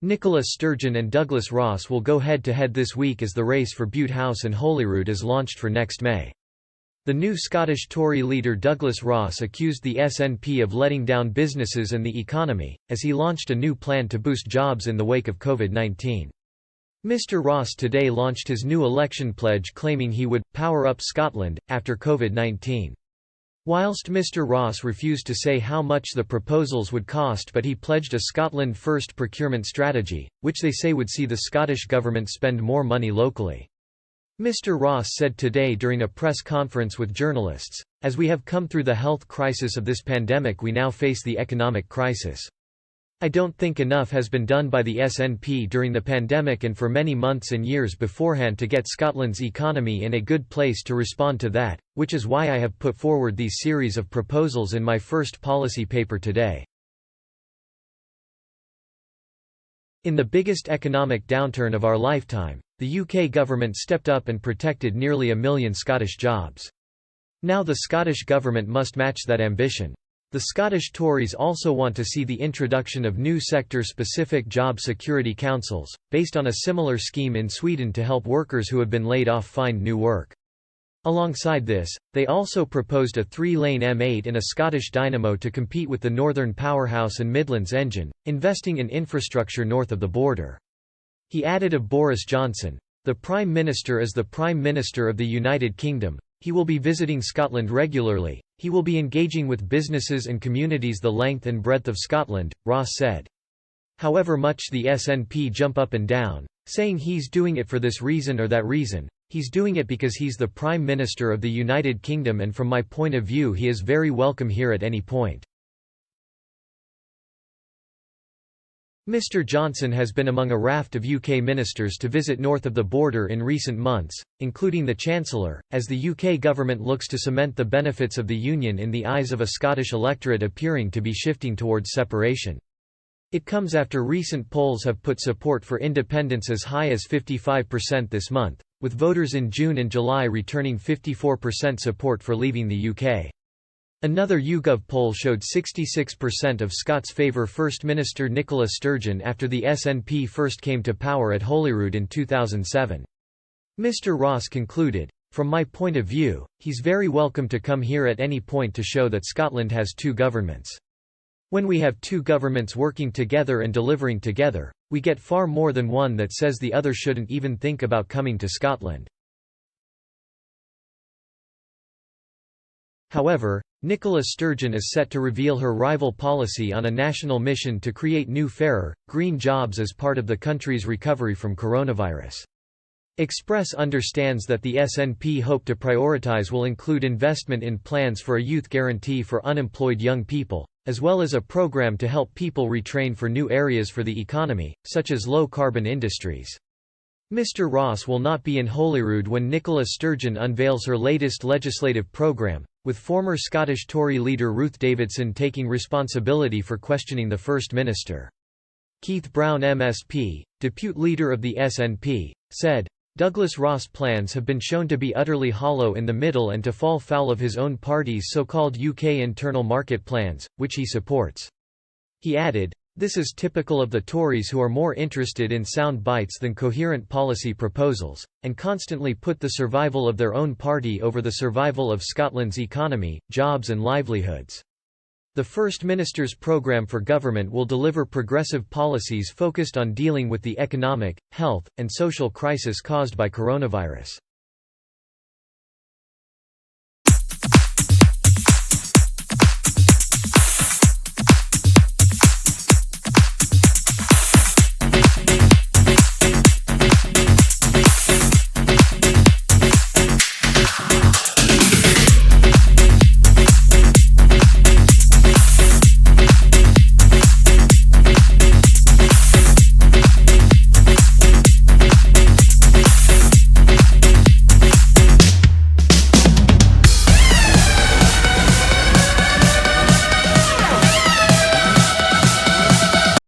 Nicola Sturgeon and Douglas Ross will go head-to-head this week as the race for B.a.t.tle House in Holyrood is launched for next May. The new Scottish Tory leader Douglas Ross accused the SNP of letting down businesses and the economy, as he launched a new plan to boost jobs in the wake of COVID-19. Mr. Ross today launched his new election pledge claiming he would «power up Scotland» after COVID-19. Whilst Mr. Ross refused to say how much the proposals would cost, but he pledged a Scotland First procurement strategy, which they say would see the Scottish government spend more money locally. Mr. Ross said today during a press conference with journalists, "As we have come through the health crisis of this pandemic, we now face the economic crisis. I don't think enough has been done by the SNP during the pandemic and for many months and years beforehand to get Scotland's economy in a good place to respond to that, which is why I have put forward these series of proposals in my first policy paper today." In the biggest economic downturn of our lifetime, the UK government stepped up and protected nearly 1 million Scottish jobs. Now the Scottish government must match that ambition. The Scottish Tories also want to see the introduction of new sector-specific job security councils, based on a similar scheme in Sweden to help workers who have been laid off find new work. Alongside this, they also proposed a 3-lane M8 and a Scottish dynamo to compete with the Northern Powerhouse and Midlands engine, investing in infrastructure north of the border. He added of Boris Johnson, "The Prime Minister is the Prime Minister of the United Kingdom. He will be visiting Scotland regularly. He will be engaging with businesses and communities the length and breadth of Scotland," Ross said. However much the SNP jump up and down, saying he's doing it for this reason or that reason, he's doing it because he's the Prime Minister of the United Kingdom, and from my point of view he is very welcome here at any point. Mr. Johnson has been among a raft of UK ministers to visit north of the border in recent months, including the Chancellor, as the UK government looks to cement the benefits of the Union in the eyes of a Scottish electorate appearing to be shifting towards separation. It comes after recent polls have put support for independence as high as 55% this month, with voters in June and July returning 54% support for leaving the UK. Another YouGov poll showed 66% of Scots favour First Minister Nicola Sturgeon after the SNP first came to power at Holyrood in 2007. Mr. Ross concluded, "From my point of view, he's very welcome to come here at any point to show that Scotland has two governments. When we have two governments working together and delivering together, we get far more than one that says the other shouldn't even think about coming to Scotland." However, Nicola Sturgeon is set to reveal her rival policy on a national mission to create new fairer, green jobs as part of the country's recovery from coronavirus. Express understands that the SNP hope to prioritise will include investment in plans for a youth guarantee for unemployed young people, as well as a programme to help people retrain for new areas for the economy, such as low-carbon industries. Mr. Ross will not be in Holyrood when Nicola Sturgeon unveils her latest legislative programme, with former Scottish Tory leader Ruth Davidson taking responsibility for questioning the First Minister. Keith Brown MSP, depute leader of the SNP, said, "Douglas Ross' plans have been shown to be utterly hollow in the middle and to fall foul of his own party's so-called UK internal market plans, which he supports." He added, "This is typical of the Tories, who are more interested in sound bites than coherent policy proposals, and constantly put the survival of their own party over the survival of Scotland's economy, jobs and livelihoods." The First Minister's programme for government will deliver progressive policies focused on dealing with the economic, health, and social crisis caused by coronavirus.